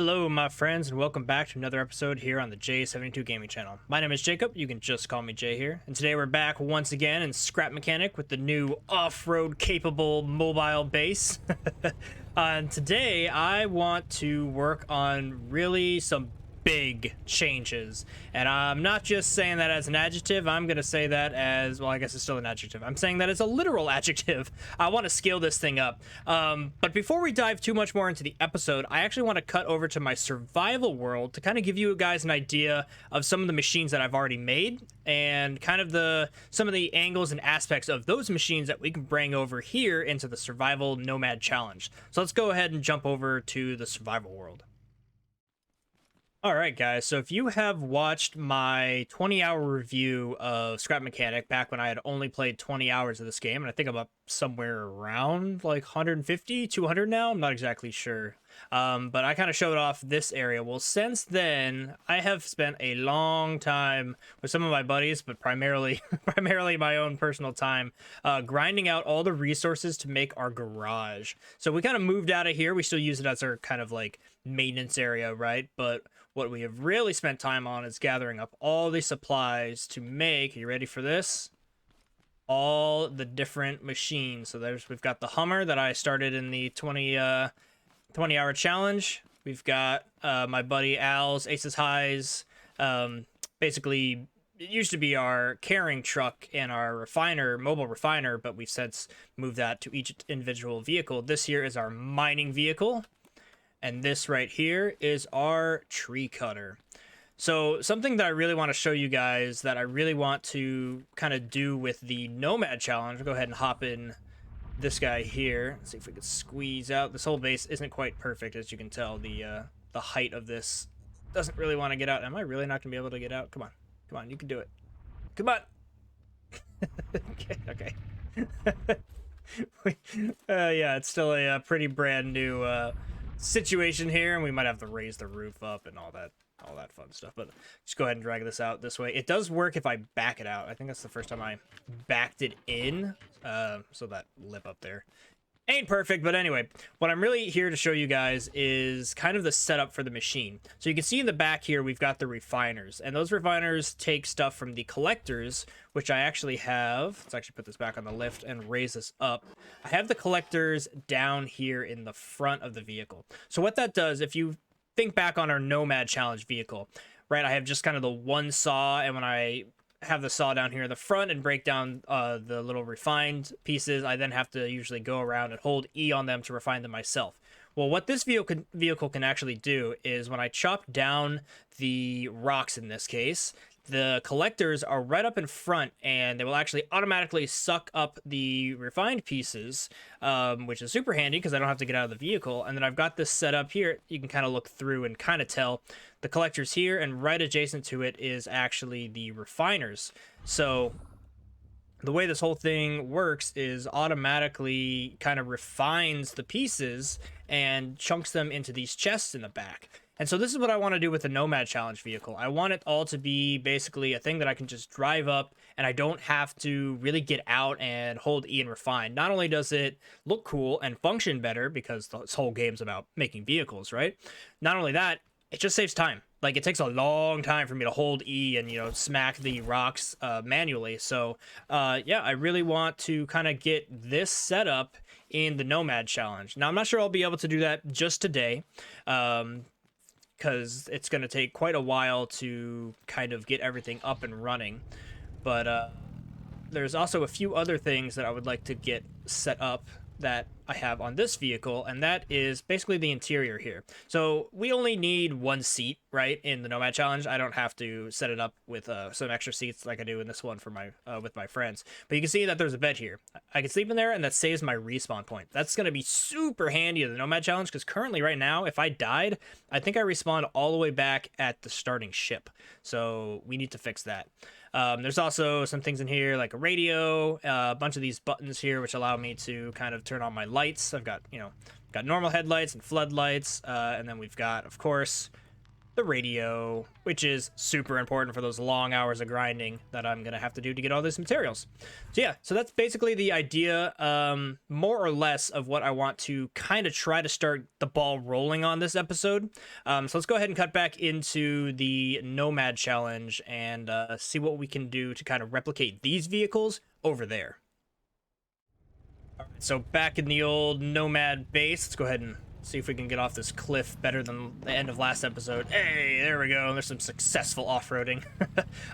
Hello, my friends, and welcome back to another episode here on the J72 Gaming Channel. My name is Jacob. You can just call me Jay here. And today we're back once again in Scrap Mechanic with the new off-road capable mobile base. And today I want to work on really some big changes. And I'm not just saying that as an adjective. I'm going to say that as, well, I guess it's still an adjective. I'm saying that as a literal adjective. I want to scale this thing up. But before we dive too much more into the episode, I actually want to cut over to my survival world to kind of give you guys an idea of some of the machines that I've already made and kind of some of the angles and aspects of those machines that we can bring over here into the Survival Nomad Challenge. So let's go ahead and jump over to the survival world. All right, guys, so if you have watched my 20-hour review of Scrap Mechanic back when I had only played 20 hours of this game, and I think I'm up somewhere around like 150, 200 now, I'm not exactly sure. But I kind of showed off this area. Well, since then, I have spent a long time with some of my buddies, but primarily my own personal time, grinding out all the resources to make our garage. So we kind of moved out of here. We still use it as our kind of like maintenance area, right? But what we have really spent time on is gathering up all the supplies to make, are you ready for this? All the different machines. So we've got the Hummer that I started in the 20-hour challenge. We've got my buddy Al's Aces Highs. Basically, it used to be our carrying truck and our mobile refiner, but we've since moved that to each individual vehicle. This here is our mining vehicle. And this right here is our tree cutter. So something that I really want to show you guys that I really want to kind of do with the Nomad Challenge. We'll go ahead and hop in this guy here. Let's see if we can squeeze out. This whole base isn't quite perfect, as you can tell. The height of this doesn't really want to get out. Am I really not going to be able to get out? Come on. Come on, you can do it. Come on. Okay. Yeah, it's still a pretty brand new situation here, and we might have to raise the roof up and all that fun stuff, but just go ahead and drag this out this way. It does work if I back it out. I think that's the first time I backed it in, so that lip up there ain't perfect. But anyway, what I'm really here to show you guys is kind of the setup for the machine. So you can see in the back here we've got the refiners, and those refiners take stuff from the collectors, which I actually have. Let's actually put this back on the lift and raise this up. I have the collectors down here in the front of the vehicle. So what that does, if you think back on our Nomad Challenge vehicle, right, I have just kind of the one saw, and when I have the saw down here in the front and break down the little refined pieces, I then have to usually go around and hold E on them to refine them myself. Well, what this vehicle can actually do is when I chop down the rocks in this case, the collectors are right up in front, and they will actually automatically suck up the refined pieces, which is super handy because I don't have to get out of the vehicle. And then I've got this set up here. You can kind of look through and kind of tell the collectors here, and right adjacent to it is actually the refiners. So the way this whole thing works is automatically kind of refines the pieces and chunks them into these chests in the back. And so this is what I want to do with the Nomad Challenge vehicle. I want it all to be basically a thing that I can just drive up, and I don't have to really get out and hold E and refine. Not only does it look cool and function better, because this whole game's about making vehicles, right? Not only that, it just saves time. Like, it takes a long time for me to hold E and, smack the rocks manually. So, yeah, I really want to kind of get this set up in the Nomad Challenge. Now, I'm not sure I'll be able to do that just today, because it's going to take quite a while to kind of get everything up and running. But there's also a few other things that I would like to get set up that I have on this vehicle, and that is basically the interior here. So we only need one seat, right, in the Nomad Challenge. I don't have to set it up with some extra seats like I do in this one for with my friends. But you can see that there's a bed here. I can sleep in there, and that saves my respawn point. That's going to be super handy in the Nomad Challenge, because currently right now, if I died, I think I respawned all the way back at the starting ship. So we need to fix that. There's also some things in here like a radio, a bunch of these buttons here which allow me to kind of turn on my lights. I've got, got normal headlights and floodlights, and then we've got, of course, the radio, which is super important for those long hours of grinding that I'm gonna have to do to get all these materials. So yeah, so that's basically the idea, more or less, of what I want to kind of try to start the ball rolling on this episode. So let's go ahead and cut back into the Nomad challenge and see what we can do to kind of replicate these vehicles over there. All right, so back in the old Nomad base, let's go ahead and see if we can get off this cliff better than the end of last episode. Hey, there we go. There's some successful off-roading.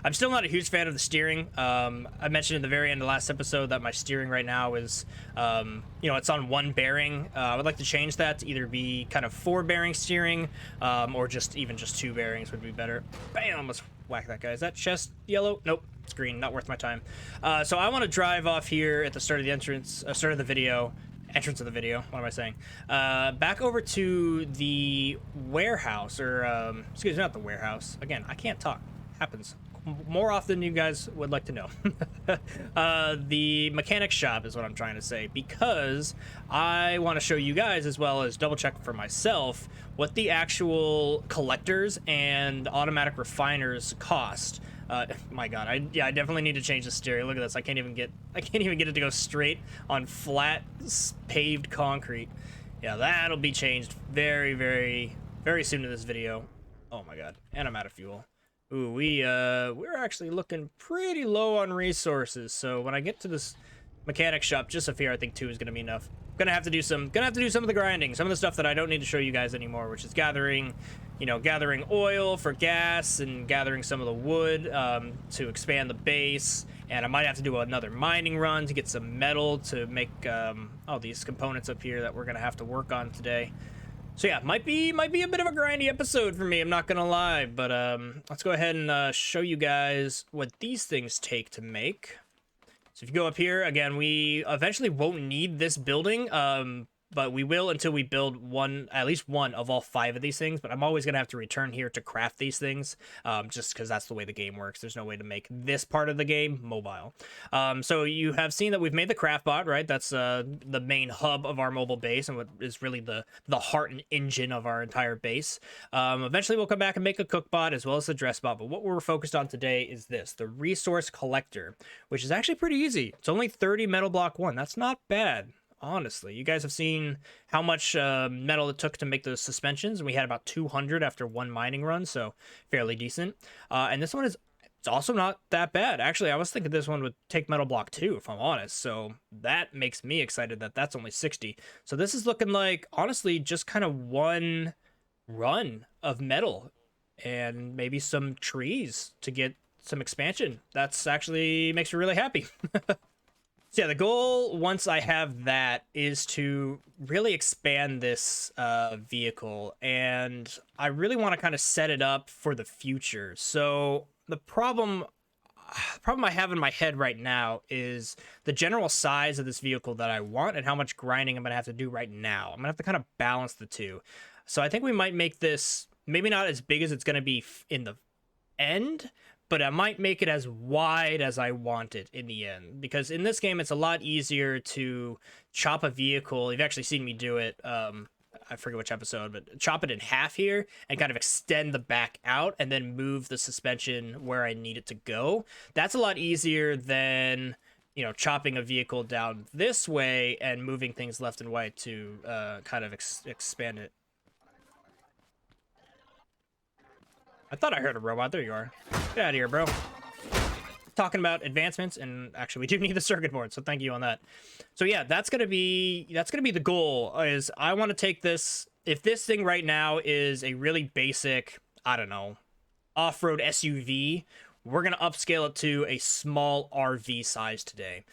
I'm still not a huge fan of the steering. I mentioned at the very end of last episode that my steering right now is, it's on one bearing. I would like to change that to either be kind of 4-bearing steering, or just two bearings would be better. Bam! Let's whack that guy. Is that chest yellow? Nope. It's green. Not worth my time. So I want to drive off here at the start of the entrance of the video. Entrance of the video, what am I saying? Back over to the warehouse, or excuse me, not the warehouse. Again, I can't talk. Happens more often than you guys would like to know. The mechanic shop is what I'm trying to say, because I want to show you guys, as well as double check for myself, what the actual collectors and automatic refiners cost. My God, I definitely need to change the steering. Look at this. I can't even get it to go straight on flat paved concrete. Yeah, that'll be changed very, very, very soon in this video. Oh my God, and I'm out of fuel. Ooh, we're actually looking pretty low on resources. So when I get to this mechanic shop just up here, I think 2 is gonna be enough. Gonna have to do some of the grinding, some of the stuff that I don't need to show you guys anymore, which is gathering oil for gas and gathering some of the wood to expand the base. And I might have to do another mining run to get some metal to make all these components up here that we're gonna have to work on today. So yeah, might be a bit of a grindy episode for me, I'm not gonna lie, but let's go ahead and show you guys what these things take to make. So if you go up here, again, we eventually won't need this building, but we will until we build at least one of all 5 of these things. But I'm always going to have to return here to craft these things, just because that's the way the game works. There's no way to make this part of the game mobile. So you have seen that we've made the craft bot, right? That's the main hub of our mobile base and what is really the heart and engine of our entire base. Eventually we'll come back and make a cook bot as well as the dress bot. But what we're focused on today is this, the resource collector, which is actually pretty easy. It's only 30 metal block 1. That's not bad. Honestly, you guys have seen how much metal it took to make those suspensions. We had about 200 after 1 mining run, so fairly decent. And this one it's also not that bad. Actually, I was thinking this one would take metal block 2, if I'm honest. So that makes me excited that that's only 60. So this is looking like, honestly, just kind of 1 run of metal and maybe some trees to get some expansion. That's actually makes me really happy. So yeah, the goal, once I have that, is to really expand this vehicle, and I really want to kind of set it up for the future. So the problem I have in my head right now is the general size of this vehicle that I want and how much grinding I'm going to have to do right now. I'm going to have to kind of balance the two. So I think we might make this maybe not as big as it's going to be in the end, but I might make it as wide as I want it in the end, because in this game it's a lot easier to chop a vehicle. You've actually seen me do it. I forget which episode, but chop it in half here and kind of extend the back out and then move the suspension where I need it to go. That's a lot easier than, chopping a vehicle down this way and moving things left and right to kind of expand it. I thought I heard a robot. There you are. Get out of here, bro. Talking about advancements, and actually we do need the circuit board, so thank you on that. So yeah, that's gonna be the goal. Is I want to take this. If this thing right now is a really basic, I don't know, off-road SUV, we're gonna upscale it to a small RV size today.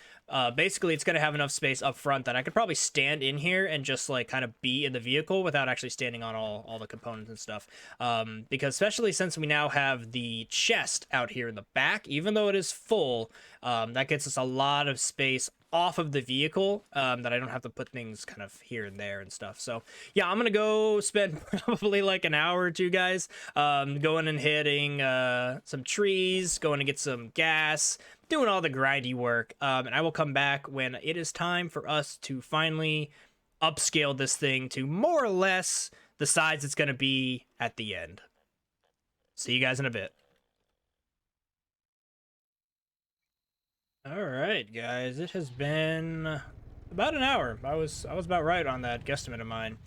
Basically, it's going to have enough space up front that I could probably stand in here and just like kind of be in the vehicle without actually standing on all the components and stuff. Because especially since we now have the chest out here in the back, even though it is full, that gets us a lot of space off of the vehicle, that I don't have to put things kind of here and there and stuff. So yeah, I'm gonna go spend probably like an hour or two, guys, going and hitting some trees, going to get some gas, doing all the grindy work, and I will come back when it is time for us to finally upscale this thing to more or less the size it's going to be at the end. See you guys in a bit. All right, guys, it has been about an hour. I was about right on that guesstimate of mine.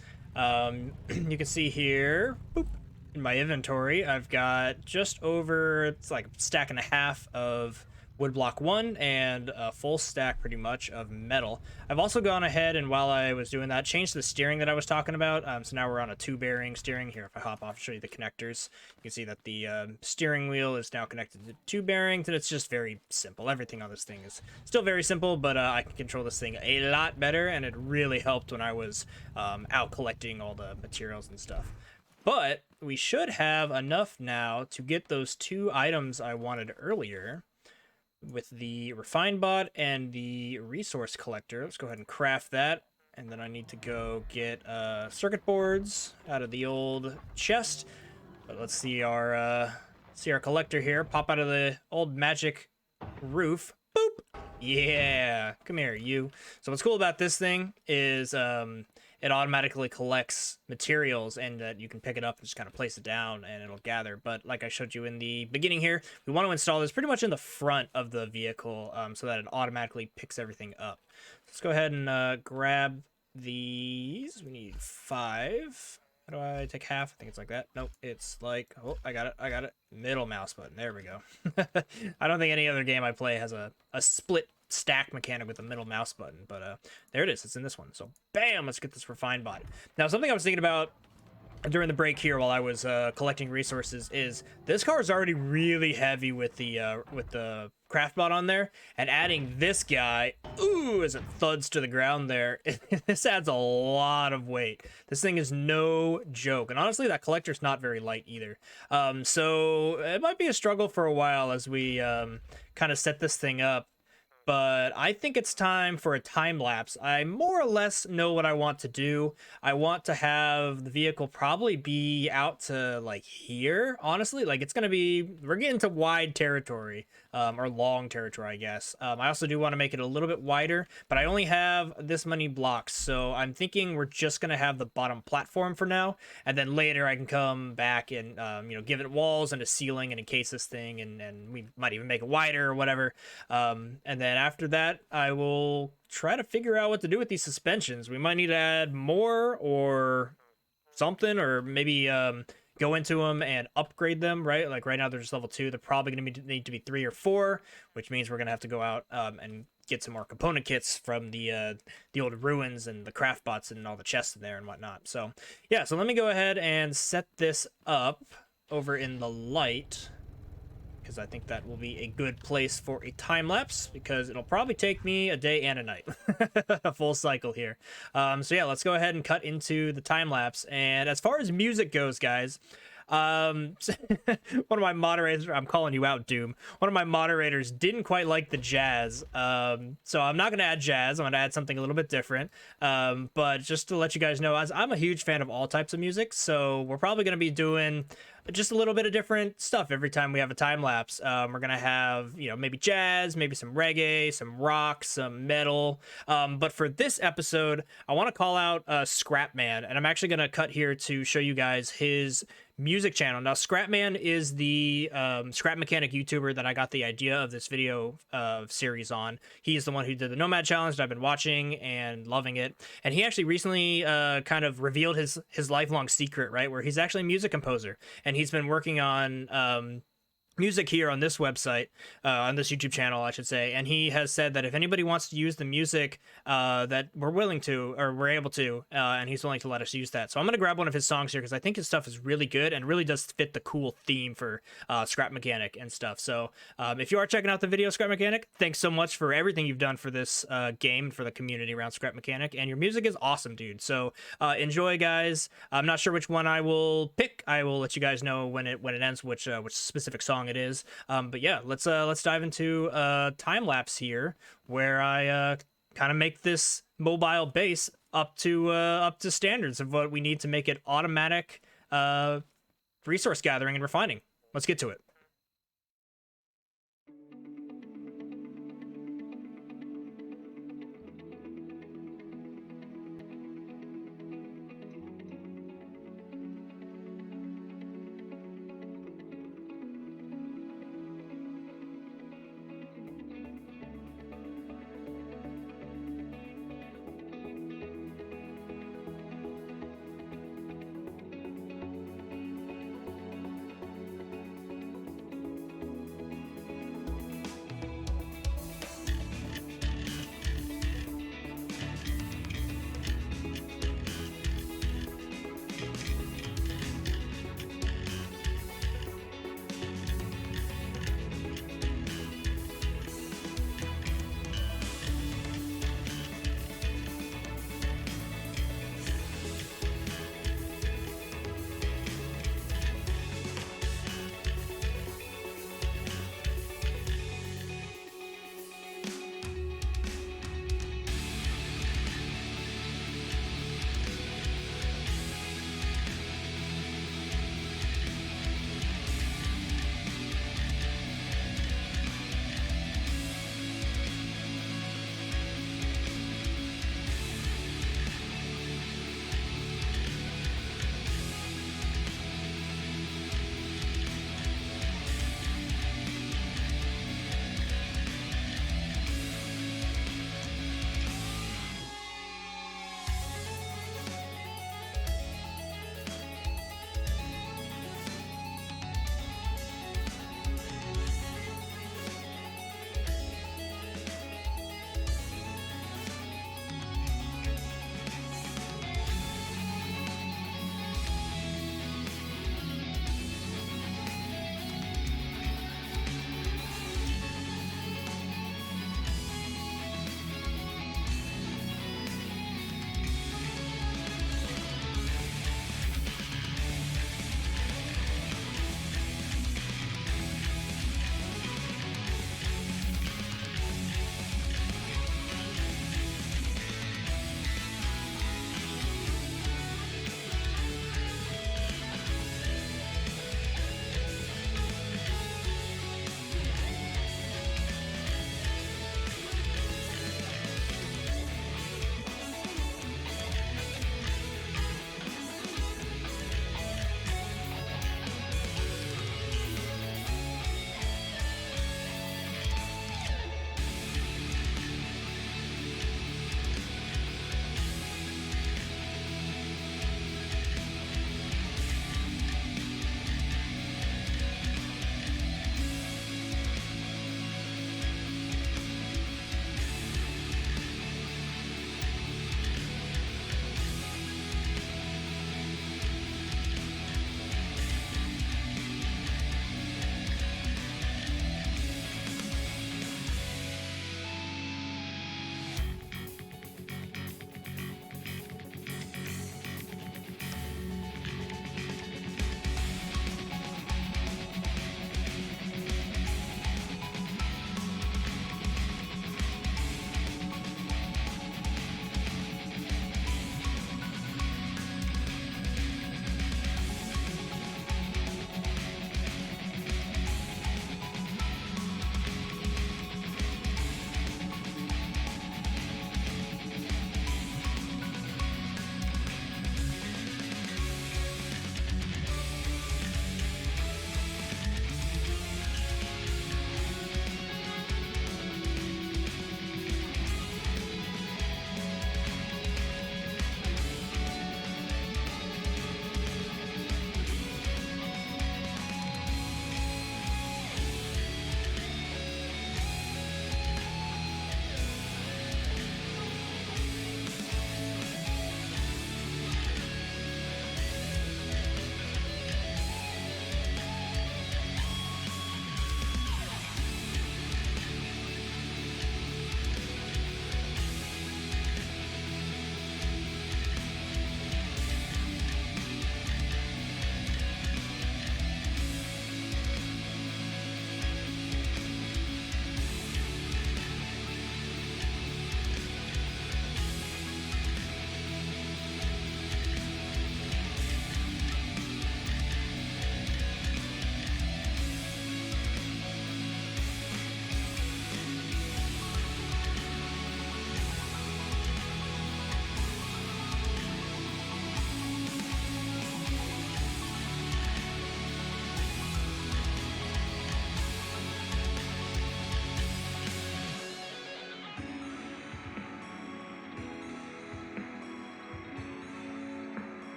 You can see here, boop, in my inventory, I've got just over, it's like a stack and a half of woodblock 1 and a full stack pretty much of metal. I've also gone ahead and while I was doing that, changed the steering that I was talking about. So now we're on a 2-bearing steering. Here, if I hop off and show you the connectors, you can see that the steering wheel is now connected to 2 bearings, and it's just very simple. Everything on this thing is still very simple, but I can control this thing a lot better, and it really helped when I was out collecting all the materials and stuff. But we should have enough now to get those 2 items I wanted earlier with the refined bot and the resource collector. Let's go ahead and craft that. And then I need to go get circuit boards out of the old chest. But let's see our collector here pop out of the old magic roof. Boop! Yeah, come here, you. So what's cool about this thing is it automatically collects materials, and that you can pick it up and just kind of place it down and it'll gather. But like I showed you in the beginning here, we want to install this pretty much in the front of the vehicle so that it automatically picks everything up. Let's go ahead and grab these. We need 5. How do I take half? I think it's like that. Nope, it's like, oh, I got it. Middle mouse button. There we go. I don't think any other game I play has a split stack mechanic with the middle mouse button, but there it is. It's in this one. So bam, let's get this refined bot. Now, something I was thinking about during the break here while I was collecting resources is this car is already really heavy with the craft bot on there, and adding this guy, ooh, as it thuds to the ground there, this adds a lot of weight. This thing is no joke, and honestly that collector's not very light either. So it might be a struggle for a while as we kind of set this thing up. But I think it's time for a time lapse. I more or less know what I want to do. I want to have the vehicle probably be out to like here, honestly. Like it's gonna be, we're getting to wide territory, or long territory, I guess. I also do want to make it a little bit wider, but I only have this many blocks, so I'm thinking we're just gonna have the bottom platform for now, and then later I can come back and give it walls and a ceiling and encase this thing, and we might even make it wider or whatever. And then after that, I will try to figure out what to do with these suspensions. We might need to add more or something, or maybe go into them and upgrade them, right? Like right now they're just level 2. They're probably going to need to be 3 or 4, which means we're going to have to go out and get some more component kits from the old ruins and the craft bots and all the chests in there and whatnot. So yeah, so let me go ahead and set this up over in the light, because I think that will be a good place for a time lapse, because it'll probably take me a day and a night. A full cycle here. So yeah, let's go ahead and cut into the time lapse. And as far as music goes, guys, one of my moderators, I'm calling you out, Doom, one of my moderators didn't quite like the jazz, so I'm not going to add jazz. I'm going to add something a little bit different, but just to let you guys know, as I'm a huge fan of all types of music, so we're probably going to be doing just a little bit of different stuff every time we have a time lapse. We're gonna have, maybe jazz, maybe some reggae, some rock, some metal. But for this episode, I want to call out Scrapman, and I'm actually gonna cut here to show you guys his music channel. Now, Scrapman is the scrap mechanic YouTuber that I got the idea of this video series on. He's the one who did the Nomad challenge that I've been watching and loving it. And he actually recently kind of revealed his lifelong secret, right? Where he's actually a music composer, and he's been working on music here on this website, on this YouTube channel, I should say. And he has said that if anybody wants to use the music that we're willing to, or we're able to, and he's willing to let us use that. So I'm going to grab one of his songs here, because I think his stuff is really good and really does fit the cool theme for Scrap Mechanic and stuff. So if you are checking out the video, Scrap Mechanic, thanks so much for everything you've done for this game, for the community around Scrap Mechanic. And your music is awesome, dude. So enjoy, guys. I'm not sure which one I will pick. I will let you guys know when it ends, which specific song it is. But yeah, let's dive into time lapse here, where I kind of make this mobile base up to standards of what we need to make it automatic resource gathering and refining. Let's get to it.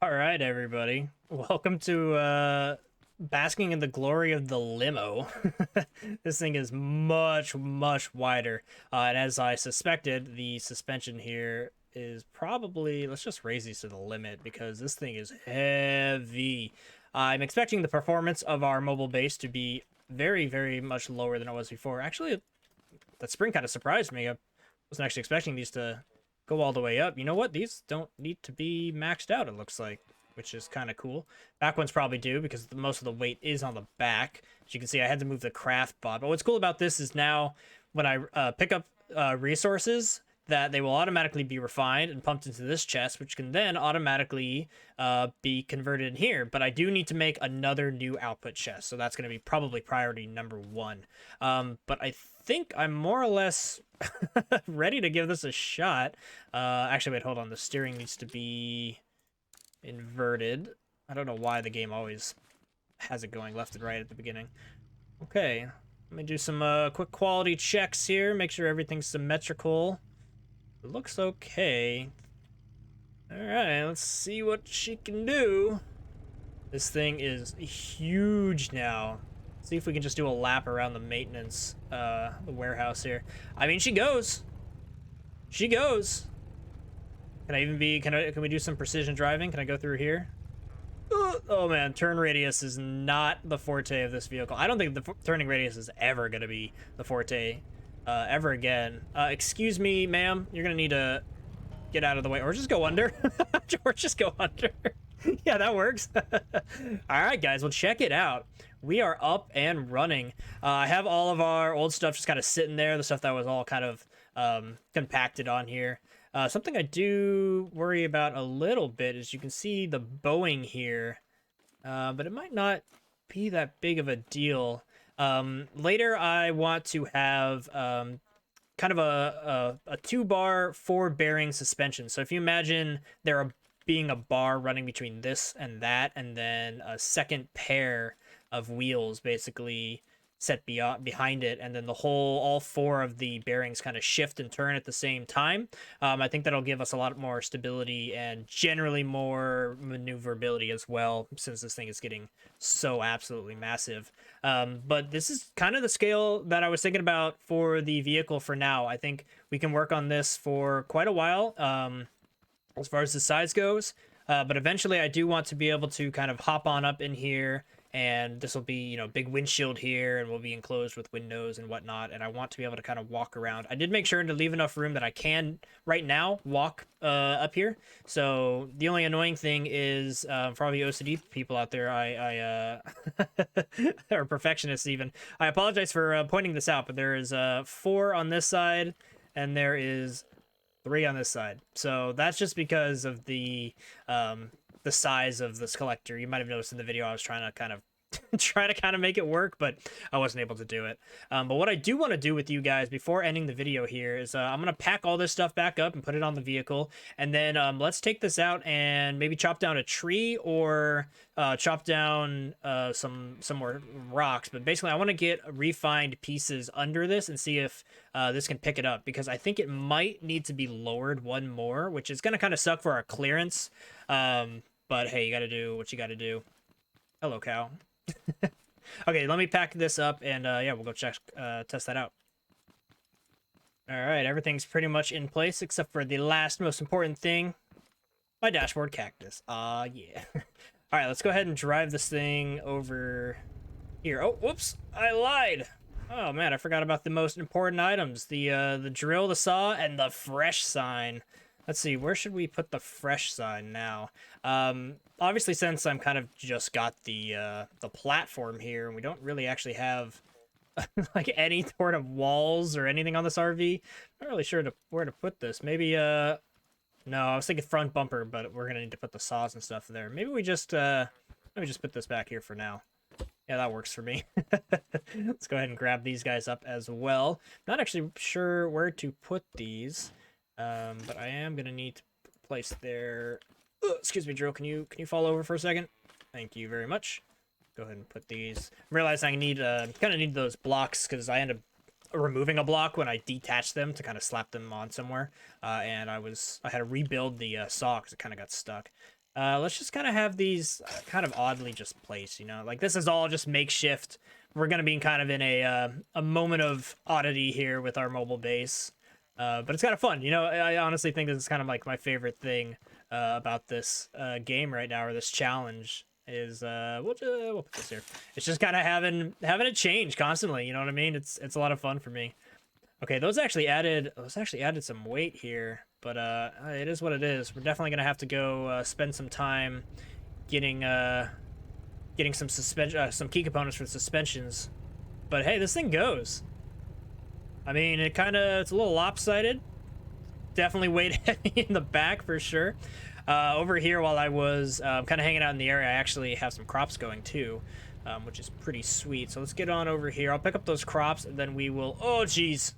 All right, everybody. Welcome to basking in the glory of the limo. This thing is much, much wider. And as I suspected, the suspension here is probably, let's just raise these to the limit because this thing is heavy. I'm expecting the performance of our mobile base to be very, very much lower than it was before. Actually, that spring kind of surprised me. I wasn't actually expecting these to go all the way up. You know what? These don't need to be maxed out, it looks like, which is kind of cool. Back ones probably do because most of the weight is on the back. As you can see, I had to move the craft bot. But what's cool about this is now when I pick up resources, that they will automatically be refined and pumped into this chest, which can then automatically be converted in here. But I do need to make another new output chest, so that's going to be probably priority number one. But I think I'm more or less ready to give this a shot. Actually, wait, hold on. The steering needs to be inverted. I don't know why the game always has it going left and right at the beginning. Okay, let me do some quick quality checks here, make sure everything's symmetrical. It looks okay. Alright, let's see what she can do. This thing is huge now. See if we can just do a lap around the maintenance, the warehouse here. I mean, she goes. She goes. Can I even be, can we do some precision driving? Can I go through here? Oh man, turn radius is not the forte of this vehicle. I don't think the turning radius is ever going to be the forte ever again. Excuse me, ma'am. You're going to need to get out of the way. Or just go under. Or just go under. Yeah, that works. All right, guys. Well, check it out. We are up and running. I have all of our old stuff just kind of sitting there. The stuff that was all kind of compacted on here. Something I do worry about a little bit is you can see the bowing here, but it might not be that big of a deal. Later, I want to have kind of a 2-bar 4-bearing suspension. So if you imagine there being a bar running between this and that, and then a second pair of wheels basically set behind it, and then all 4 of the bearings kind of shift and turn at the same time. I think that'll give us a lot more stability and generally more maneuverability as well, since this thing is getting so absolutely massive. But this is kind of the scale that I was thinking about for the vehicle for now. I think we can work on this for quite a while as far as the size goes. But eventually I do want to be able to kind of hop on up in here, and this will be, you know, big windshield here, and we'll be enclosed with windows and whatnot, and I want to be able to kind of walk around. I did make sure to leave enough room that I can right now walk up here. So the only annoying thing is for all the OCD people out there, I or perfectionists even, I apologize for pointing this out, but there is 4 on this side and there is 3 on this side. So that's just because of the size of this collector. You might have noticed in the video I was trying to kind of make it work, but I wasn't able to do it. But what I do want to do with you guys before ending the video here is I'm going to pack all this stuff back up and put it on the vehicle, and then let's take this out and maybe chop down a tree or chop down some more rocks. But basically I want to get refined pieces under this and see if this can pick it up, because I think it might need to be lowered one more, which is going to kind of suck for our clearance. But hey, you got to do what you got to do. Hello, cow. Okay, let me pack this up, and yeah, we'll go test that out. All right, everything's pretty much in place except for the last most important thing, my dashboard cactus. Yeah. All right, let's go ahead and drive this thing over here. Oh, whoops, I lied. Oh man, I forgot about the most important items: the drill, the saw, and the fresh sign. Let's see, where should we put the fresh sign now? Obviously, since I'm kind of just got the platform here, and we don't really actually have like any sort of walls or anything on this RV, I'm not really sure where to put this. Maybe no, I was thinking front bumper, but we're gonna need to put the saws and stuff there. Maybe we just let me just put this back here for now. Yeah, that works for me. Let's go ahead and grab these guys up as well. Not actually sure where to put these. But I am gonna need to place their. Excuse me, Drill. Can you fall over for a second? Thank you very much. Go ahead and put these. I'm realizing I need kind of need those blocks because I end up removing a block when I detach them to kind of slap them on somewhere. And I had to rebuild the saw because it kind of got stuck. Let's just kind of have these kind of oddly just placed, you know, like this is all just makeshift. We're gonna be kind of in a moment of oddity here with our mobile base, but it's kind of fun. You know, I honestly think this is kind of like my favorite thing about this game right now, or this challenge is we'll put this here. It's just kind of having it change constantly. You know what I mean? It's a lot of fun for me. Okay, those actually added some weight here, but it is what it is. We're definitely gonna have to go spend some time getting some key components for the suspensions. But hey, this thing goes. I mean, it's a little lopsided. Definitely weighed heavy in the back for sure. Over here, while I was kind of hanging out in the area, I actually have some crops going too, which is pretty sweet. So let's get on over here. I'll pick up those crops, and then we will... Oh, jeez.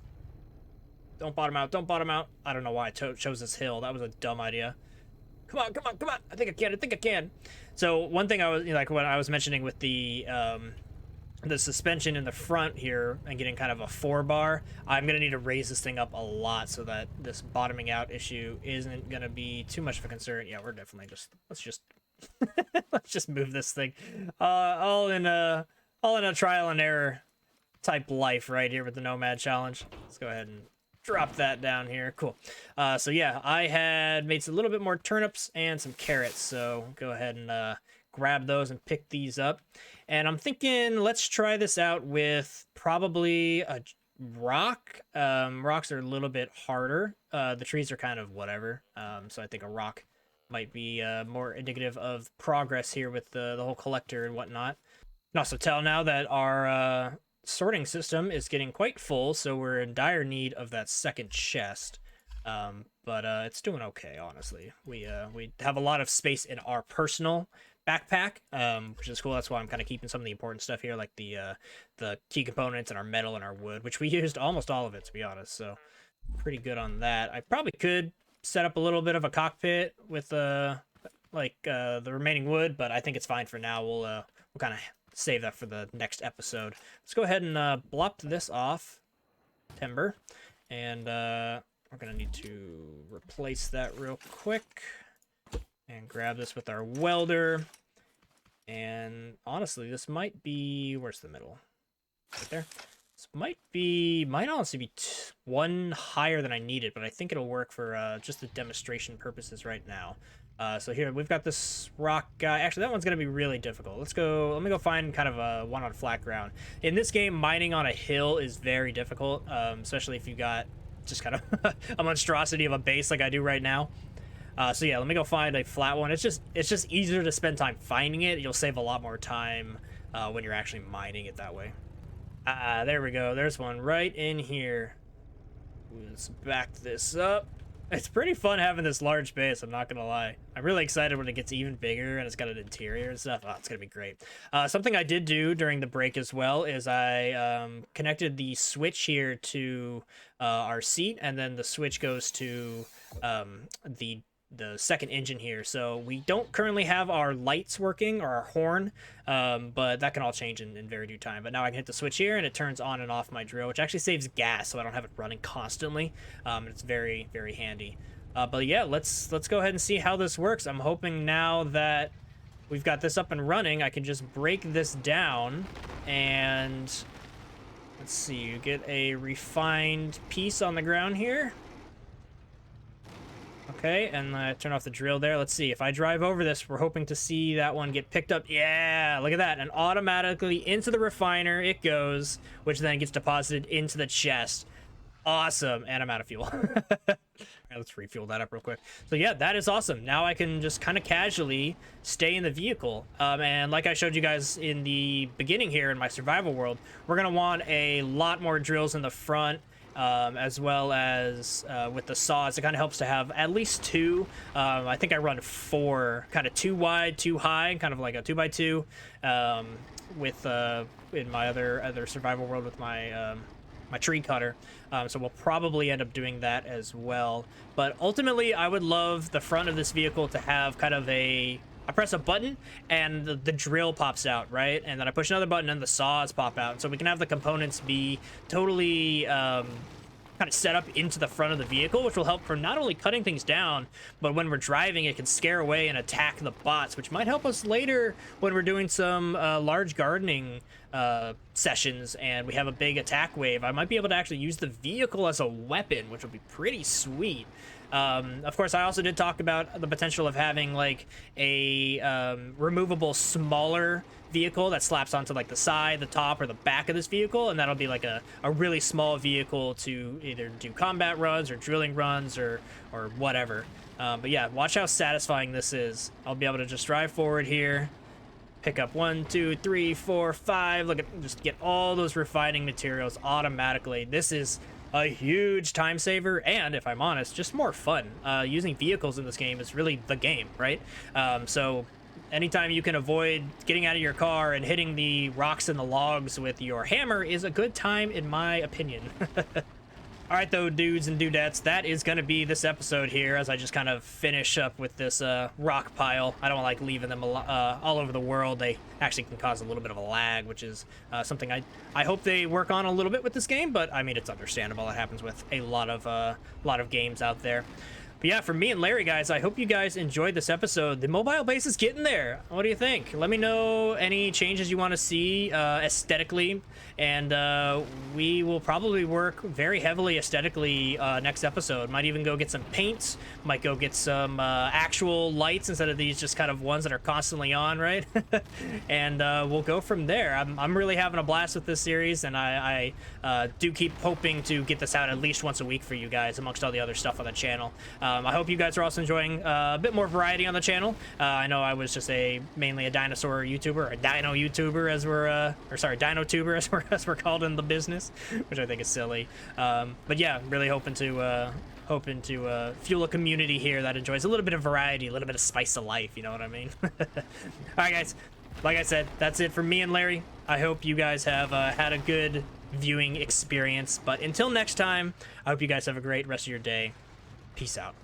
Don't bottom out. Don't bottom out. I don't know why I chose this hill. That was a dumb idea. Come on, come on, come on. I think I can. So one thing I was, like what I was mentioning with the suspension in the front here and getting kind of a 4-bar, I'm going to need to raise this thing up a lot so that this bottoming out issue isn't going to be too much of a concern. Yeah, we're definitely let's just move this thing. All in a trial and error type life right here with the Nomad challenge. Let's go ahead and drop that down here. Cool. So yeah, I had made a little bit more turnips and some carrots, so go ahead and grab those and pick these up. And I'm thinking let's try this out with probably a rock. Rocks are a little bit harder. The trees are kind of whatever, so I think a rock might be more indicative of progress here with the whole collector and whatnot. You can also tell now that our sorting system is getting quite full, so we're in dire need of that second chest. But it's doing okay, honestly. We have a lot of space in our personal backpack, which is cool. That's why I'm kind of keeping some of the important stuff here, like the key components and our metal and our wood, which we used almost all of it, to be honest. So pretty good on that. I probably could set up a little bit of a cockpit with the remaining wood, but I think it's fine for now. We'll kind of save that for the next episode. Let's go ahead and blop this off, timber, and we're gonna need to replace that real quick and grab this with our welder. And honestly, this might be, where's the middle? Right there. This might honestly be one higher than I needed, but I think it'll work for just the demonstration purposes right now. So here we've got this rock guy. Actually, that one's gonna be really difficult. Let me go find kind of a one on flat ground. In this game, mining on a hill is very difficult, especially if you got just kind of a monstrosity of a base like I do right now. So yeah, let me go find a flat one. It's just easier to spend time finding it. You'll save a lot more time when you're actually mining it that way. There we go. There's one right in here. Let's back this up. It's pretty fun having this large base, I'm not gonna lie. I'm really excited when it gets even bigger and it's got an interior and stuff. Oh, it's gonna be great. Something I did do during the break as well is I connected the switch here to our seat, and then the switch goes to the second engine here. So we don't currently have our lights working or our horn, but that can all change in very due time. But now I can hit the switch here and it turns on and off my drill, which actually saves gas, so I don't have it running constantly. It's very, very handy. But yeah, let's go ahead and see how this works. I'm hoping now that we've got this up and running, I can just break this down and let's see, you get a refined piece on the ground here. Okay, and turn off the drill there. Let's see, if I drive over this, we're hoping to see that one get picked up. Yeah, look at that. And automatically into the refiner it goes, which then gets deposited into the chest. Awesome. And I'm out of fuel. Right, let's refuel that up real quick. So yeah, that is awesome. Now I can just kind of casually stay in the vehicle. And like I showed you guys in the beginning here in my survival world, we're going to want a lot more drills in the front. As well as with the saws, it kind of helps to have at least two. I think I run 4, kind of 2 wide, 2 high, kind of like a 2x2. With in my other survival world with my my tree cutter. So we'll probably end up doing that as well. But ultimately, I would love the front of this vehicle to have kind of I press a button and the drill pops out, right? And then I push another button and the saws pop out. So we can have the components be totally kind of set up into the front of the vehicle, which will help for not only cutting things down, but when we're driving, it can scare away and attack the bots, which might help us later when we're doing some large gardening sessions and we have a big attack wave. I might be able to actually use the vehicle as a weapon, which would be pretty sweet. Of course, I also did talk about the potential of having like a removable smaller vehicle that slaps onto like the side, the top, or the back of this vehicle, and that'll be like a really small vehicle to either do combat runs or drilling runs or whatever. But yeah, watch how satisfying this is. I'll be able to just drive forward here, pick up 1, 2, 3, 4, 5. Look at, just get all those refining materials automatically. This is a huge time saver, and if I'm honest, just more fun. Using vehicles in this game is really the game, right? So anytime you can avoid getting out of your car and hitting the rocks and the logs with your hammer is a good time, in my opinion. All right, though, dudes and dudettes, that is going to be this episode here as I just kind of finish up with this rock pile. I don't like leaving them all over the world. They actually can cause a little bit of a lag, which is something I hope they work on a little bit with this game, but I mean, it's understandable. It happens with a lot of games out there. But yeah, for me and Larry, guys, I hope you guys enjoyed this episode. The mobile base is getting there. What do you think? Let me know any changes you want to see aesthetically, and we will probably work very heavily aesthetically next episode. Might even go get some paints, might go get some actual lights instead of these just kind of ones that are constantly on, right? And we'll go from there. I'm really having a blast with this series, and I do keep hoping to get this out at least once a week for you guys amongst all the other stuff on the channel. I hope you guys are also enjoying a bit more variety on the channel. I know I was just mainly a dinosaur YouTuber, or a dino YouTuber as we're, or sorry, dino tuber as we're called in the business, which I think is silly. But yeah, really hoping to fuel a community here that enjoys a little bit of variety, a little bit of spice of life, you know what I mean? All right, guys, like I said, that's it for me and Larry. I hope you guys have had a good viewing experience, but until next time, I hope you guys have a great rest of your day. Peace out.